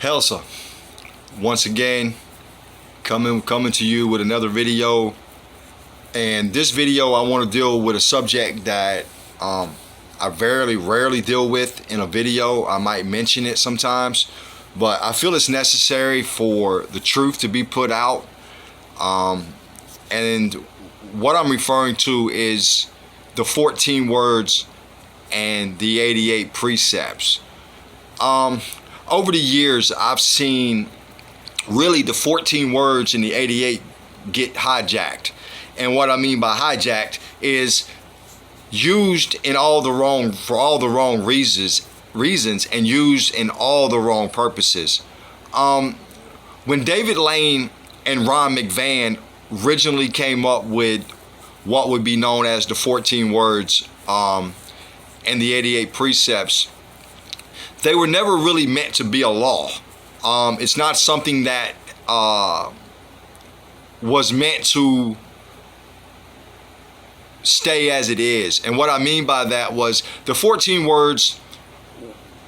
Helsa, once again, coming to you with another video. And this video, I want to deal with a subject that I rarely deal with in a video. I might mention it sometimes, but I feel it's necessary for the truth to be put out. And what I'm referring to is the 14 words and the 88 precepts. Over the years, I've seen really the 14 words and the 88 get hijacked. And what I mean by hijacked is used in for all the wrong reasons and used in all the wrong purposes. When David Lane and Ron McVan originally came up with what would be known as the 14 words and the 88 precepts, they were never really meant to be a law. It's not something that was meant to stay as it is. And what I mean by that was the 14 words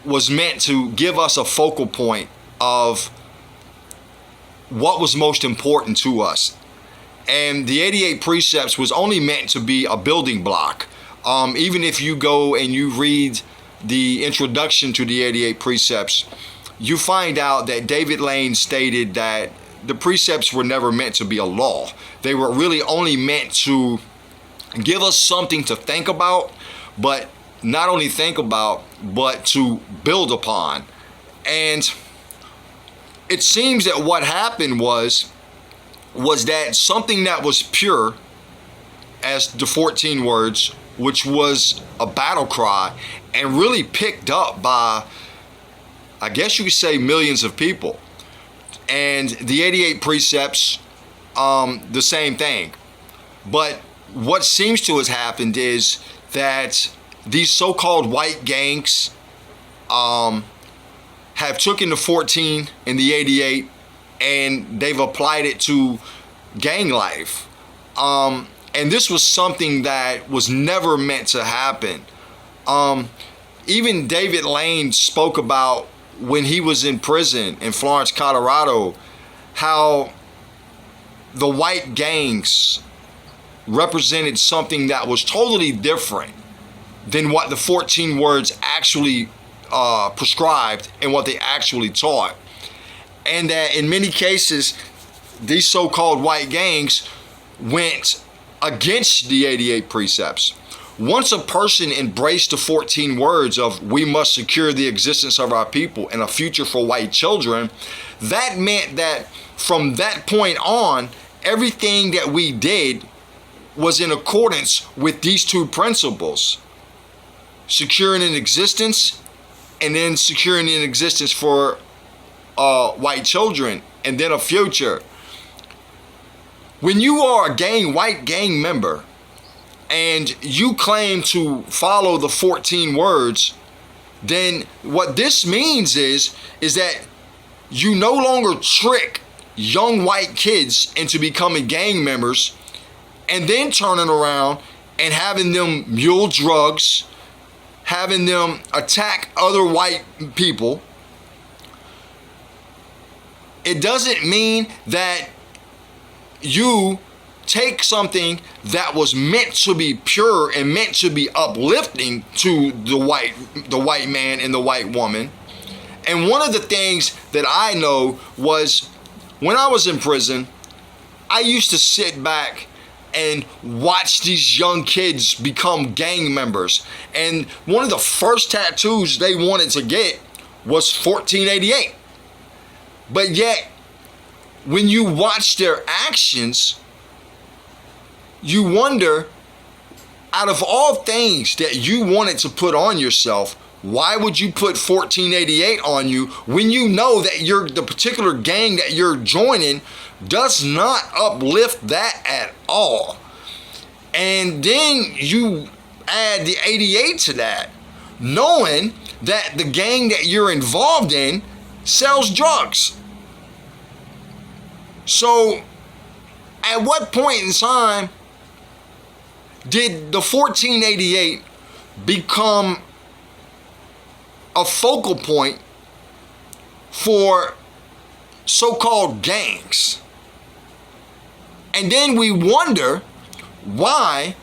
was meant to give us a focal point of what was most important to us. And the 88 precepts was only meant to be a building block. Even if you go and you read the introduction to the 88 precepts, you find out that David Lane stated that the precepts were never meant to be a law. They were really only meant to give us something to think about, but not only think about, but to build upon. And it seems that what happened was that something that was pure as the 14 words, which was a battle cry and really picked up by, I guess you could say, millions of people. And the 88 precepts, the same thing. But what seems to have happened is that these so-called white gangs have taken the 14 and the 88 and they've applied it to gang life. And this was something that was never meant to happen. Even David Lane spoke about when he was in prison in Florence, Colorado, how the white gangs represented something that was totally different than what the 14 words actually prescribed and what they actually taught. And that in many cases, these so-called white gangs went against the 88 precepts. Once a person embraced the 14 words of we must secure the existence of our people and a future for white children, that meant that from that point on, everything that we did was in accordance with these two principles: securing an existence and then securing an existence for white children and then a future. When you are a white gang member and you claim to follow the 14 words, then what this means is that you no longer trick young white kids into becoming gang members and then turning around and having them mule drugs, having them attack other white people. It doesn't mean that you take something that was meant to be pure and meant to be uplifting to the white man and the white woman. And one of the things that I know was when I was in prison, I used to sit back and watch these young kids become gang members. And one of the first tattoos they wanted to get was 1488. But yet, when you watch their actions, you wonder, out of all things that you wanted to put on yourself, why would you put 1488 on you when you know that the particular gang that you're joining does not uplift that at all? And then you add the 88 to that, knowing that the gang that you're involved in sells drugs. So at what point in time did the 1488 become a focal point for so-called gangs. And then we wonder why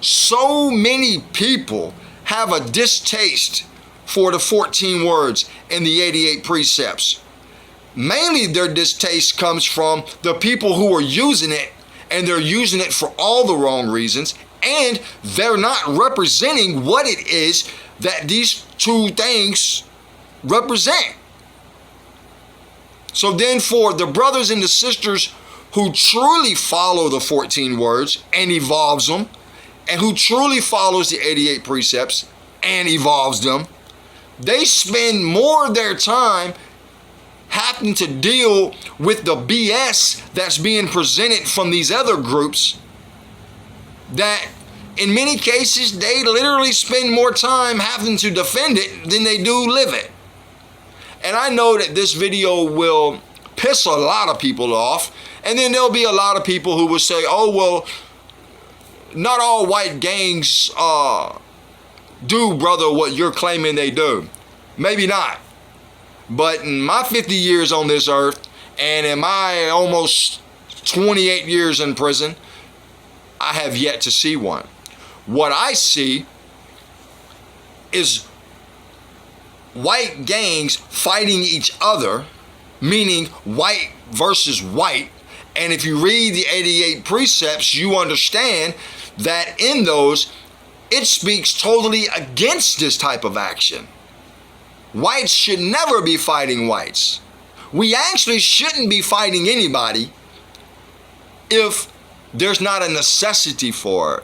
so many people have a distaste for the 14 words and the 88 precepts. Mainly their distaste comes from the people who are using it, and they're using it for all the wrong reasons, and they're not representing what it is that these two things represent. So then for the brothers and the sisters who truly follow the 14 words and evolves them, and who truly follows the 88 precepts and evolves them, they spend more of their time having to deal with the BS that's being presented from these other groups, that in many cases they literally spend more time having to defend it than they do live it. And I know that this video will piss a lot of people off, and then there'll be a lot of people who will say, oh, well, not all white gangs do, brother, what you're claiming they do. Maybe not. But in my 50 years on this earth, and in my almost 28 years in prison, I have yet to see one. What I see is white gangs fighting each other, meaning white versus white. And if you read the 88 precepts, you understand that in those, it speaks totally against this type of action. Whites should never be fighting whites. We actually shouldn't be fighting anybody if there's not a necessity for it.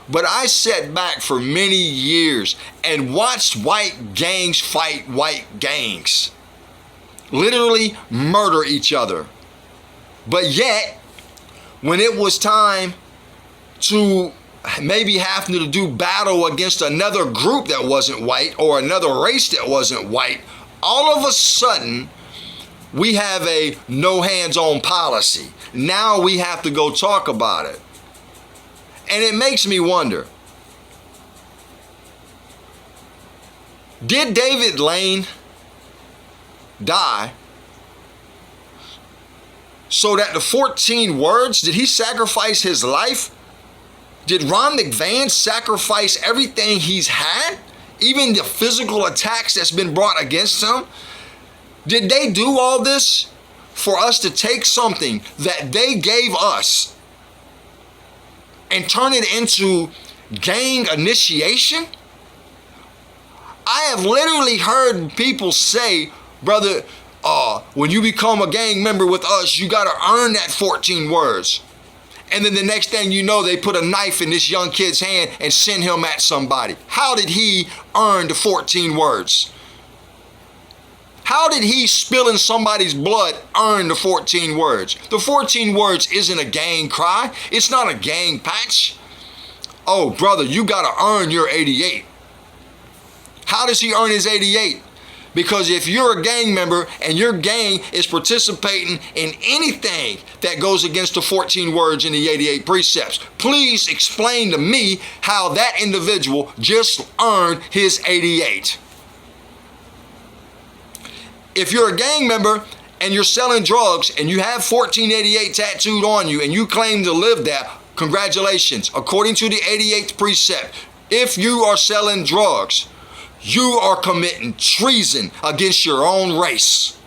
But I sat back for many years and watched white gangs fight white gangs. Literally murder each other. But yet, when it was time to maybe having to do battle against another group that wasn't white or another race that wasn't white, all of a sudden we have a no hands-on policy. Now we have to go talk about it. And it makes me wonder, did David Lane die so that the 14 words, did he sacrifice his life? Did Ron McVan sacrifice everything he's had? Even the physical attacks that's been brought against him? Did they do all this for us to take something that they gave us and turn it into gang initiation? I have literally heard people say, brother, when you become a gang member with us, you got to earn that 14 words. And then the next thing you know, they put a knife in this young kid's hand and send him at somebody. How did he earn the 14 words? How did he spilling somebody's blood earn the 14 words? The 14 words isn't a gang cry. It's not a gang patch. Oh, brother, you got to earn your 88. How does he earn his 88? Because if you're a gang member and your gang is participating in anything that goes against the 14 words in the 88 precepts, please explain to me how that individual just earned his 88. If you're a gang member and you're selling drugs and you have 1488 tattooed on you and you claim to live that, congratulations. According to the 88th precept, if you are selling drugs, you are committing treason against your own race.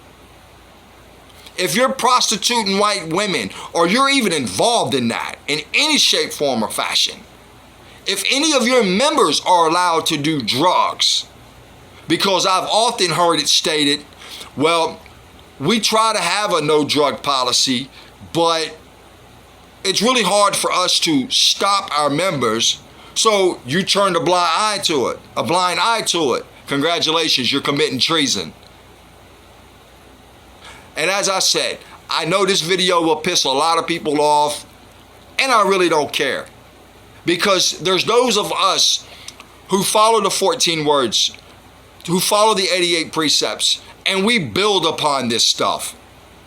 If you're prostituting white women, or you're even involved in that in any shape, form, or fashion, if any of your members are allowed to do drugs, because I've often heard it stated, well, we try to have a no drug policy, but it's really hard for us to stop our members. So you turned a blind eye to it. Congratulations, you're committing treason. And as I said, I know this video will piss a lot of people off, and I really don't care. Because there's those of us who follow the 14 words, who follow the 88 precepts, and we build upon this stuff.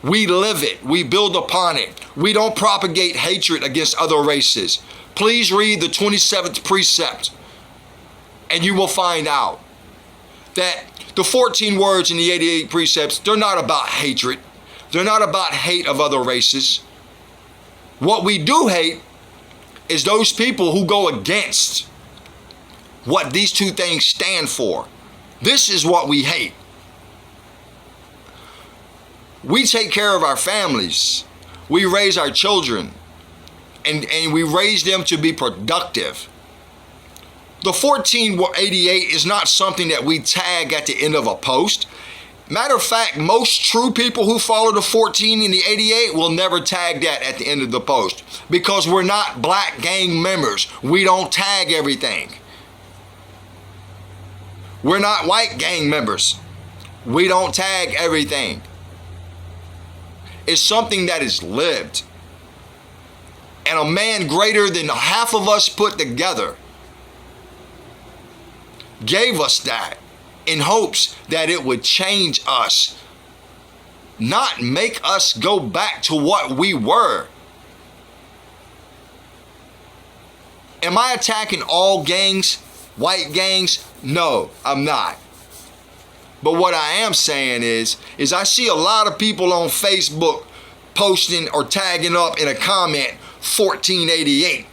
We live it. We build upon it. We don't propagate hatred against other races. Please read the 27th precept and you will find out. that the 14 words in the 88 precepts, they're not about hatred. They're not about hate of other races. What we do hate is those people who go against what these two things stand for. This is what we hate. We take care of our families. We raise our children. And we raise them to be productive. The 1488 is not something that we tag at the end of a post. Matter of fact, most true people who follow the 14 and the 88 will never tag that at the end of the post, because we're not black gang members. We don't tag everything. We're not white gang members. We don't tag everything. It's something that is lived. And a man greater than half of us put together gave us that in hopes that it would change us, not make us go back to what we were. Am I attacking all gangs, white gangs? No, I'm not. But what I am saying is I see a lot of people on Facebook posting or tagging up in a comment 1488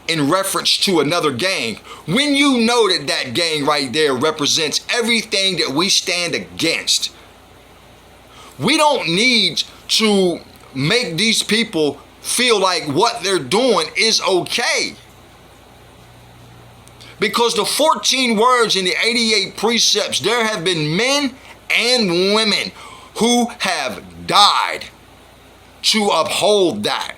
in reference to another gang, when you know that that gang right there represents everything that we stand against. We don't need to make these people feel like what they're doing is okay. Because the 14 words in the 88 precepts, there have been men and women who have died to uphold that.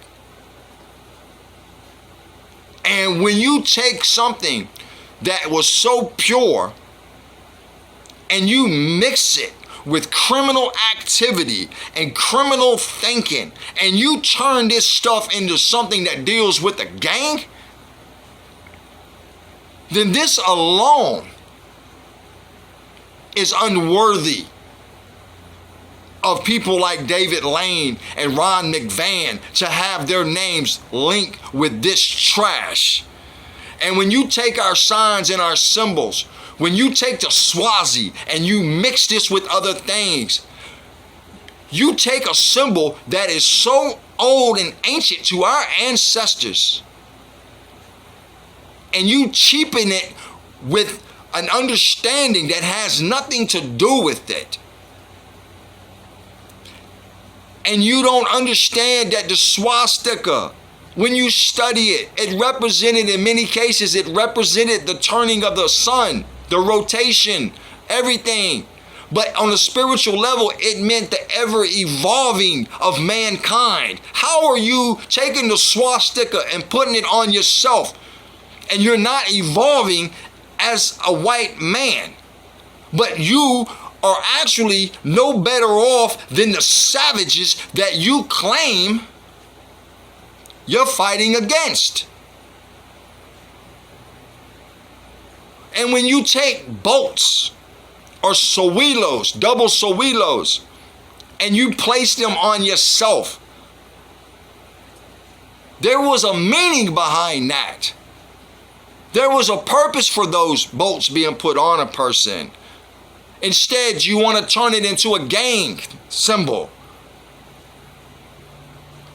And when you take something that was so pure and you mix it with criminal activity and criminal thinking, and you turn this stuff into something that deals with a gang, then this alone is unworthy of people like David Lane and Ron McVan to have their names linked with this trash. And when you take our signs and our symbols, when you take the Swazi and you mix this with other things, you take a symbol that is so old and ancient to our ancestors, and you cheapen it with an understanding that has nothing to do with it. And you don't understand that the swastika, when you study it, it represented, in many cases, it represented the turning of the sun, the rotation, everything. But on a spiritual level, it meant the ever evolving of mankind. How are you taking the swastika and putting it on yourself, and you're not evolving as a white man, but you are actually no better off than the savages that you claim you're fighting against? And when you take bolts or sowilos, double sowilos, and you place them on yourself, there was a meaning behind that. There was a purpose for those bolts being put on a person. Instead, you want to turn it into a gang symbol.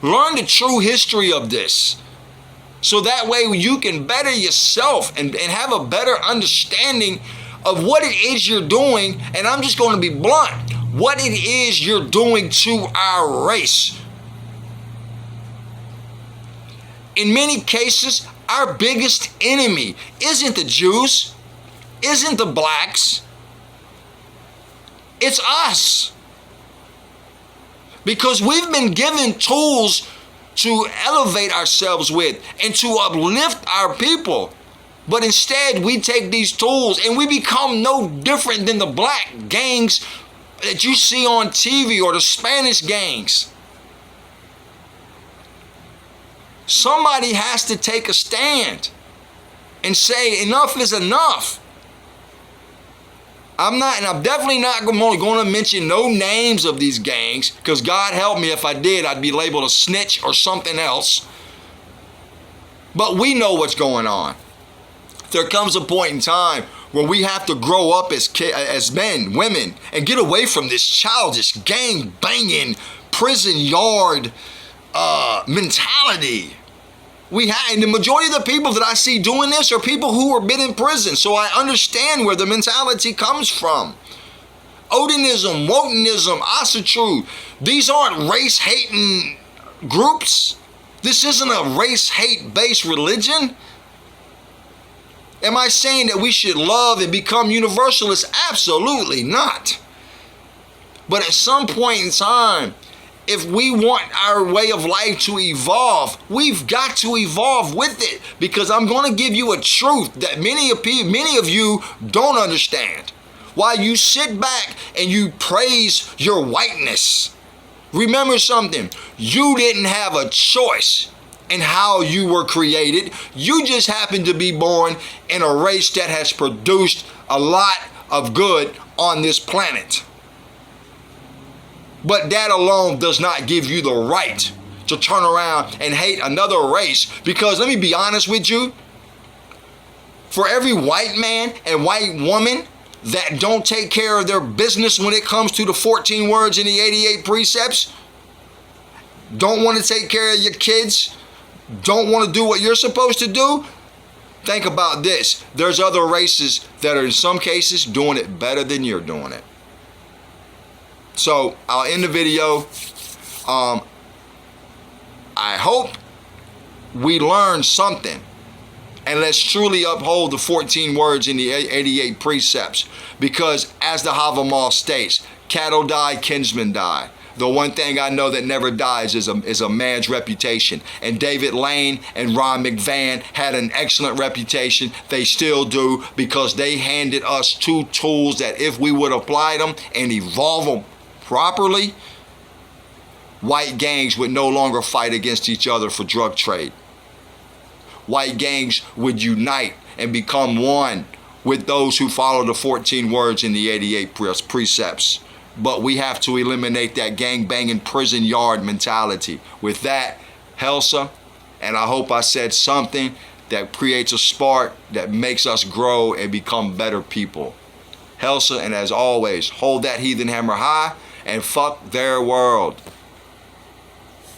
Learn the true history of this, so that way you can better yourself and have a better understanding of what it is you're doing. And I'm just going to be blunt, what it is you're doing to our race. In many cases, our biggest enemy isn't the Jews, isn't the blacks. It's us. Because we've been given tools to elevate ourselves with and to uplift our people. But instead, we take these tools and we become no different than the black gangs that you see on TV or the Spanish gangs. Somebody has to take a stand and say enough is enough. I'm definitely not going to mention no names of these gangs, because God help me if I did, I'd be labeled a snitch or something else. But we know what's going on. There comes a point in time where we have to grow up as men, women, and get away from this childish, gang banging, prison yard mentality. And the majority of the people that I see doing this are people who have been in prison, so I understand where the mentality comes from. Odinism, Wotanism, Asatru, these aren't race-hating groups. This isn't a race-hate-based religion. Am I saying that we should love and become universalists? Absolutely not. But at some point in time, if we want our way of life to evolve, we've got to evolve with it. Because I'm going to give you a truth that many of you don't understand. While you sit back and you praise your whiteness, remember something. You didn't have a choice in how you were created. You just happened to be born in a race that has produced a lot of good on this planet. But that alone does not give you the right to turn around and hate another race. Because let me be honest with you, for every white man and white woman that don't take care of their business when it comes to the 14 words in the 88 precepts, don't want to take care of your kids, don't want to do what you're supposed to do, think about this. There's other races that are in some cases doing it better than you're doing it. So I'll end the video. I hope we learn something. And let's truly uphold the 14 words in the 88 precepts. Because as the Havamal states, cattle die, kinsmen die. The one thing I know that never dies is a man's reputation. And David Lane and Ron McVan had an excellent reputation. They still do, because they handed us two tools that if we would apply them and evolve them properly, white gangs would no longer fight against each other for drug trade. White gangs would unite and become one with those who follow the 14 words in the 88 precepts. But we have to eliminate that gang-banging prison yard mentality. With that, Helsa, and I hope I said something that creates a spark that makes us grow and become better people. Helsa, and as always, hold that heathen hammer high and fuck their world.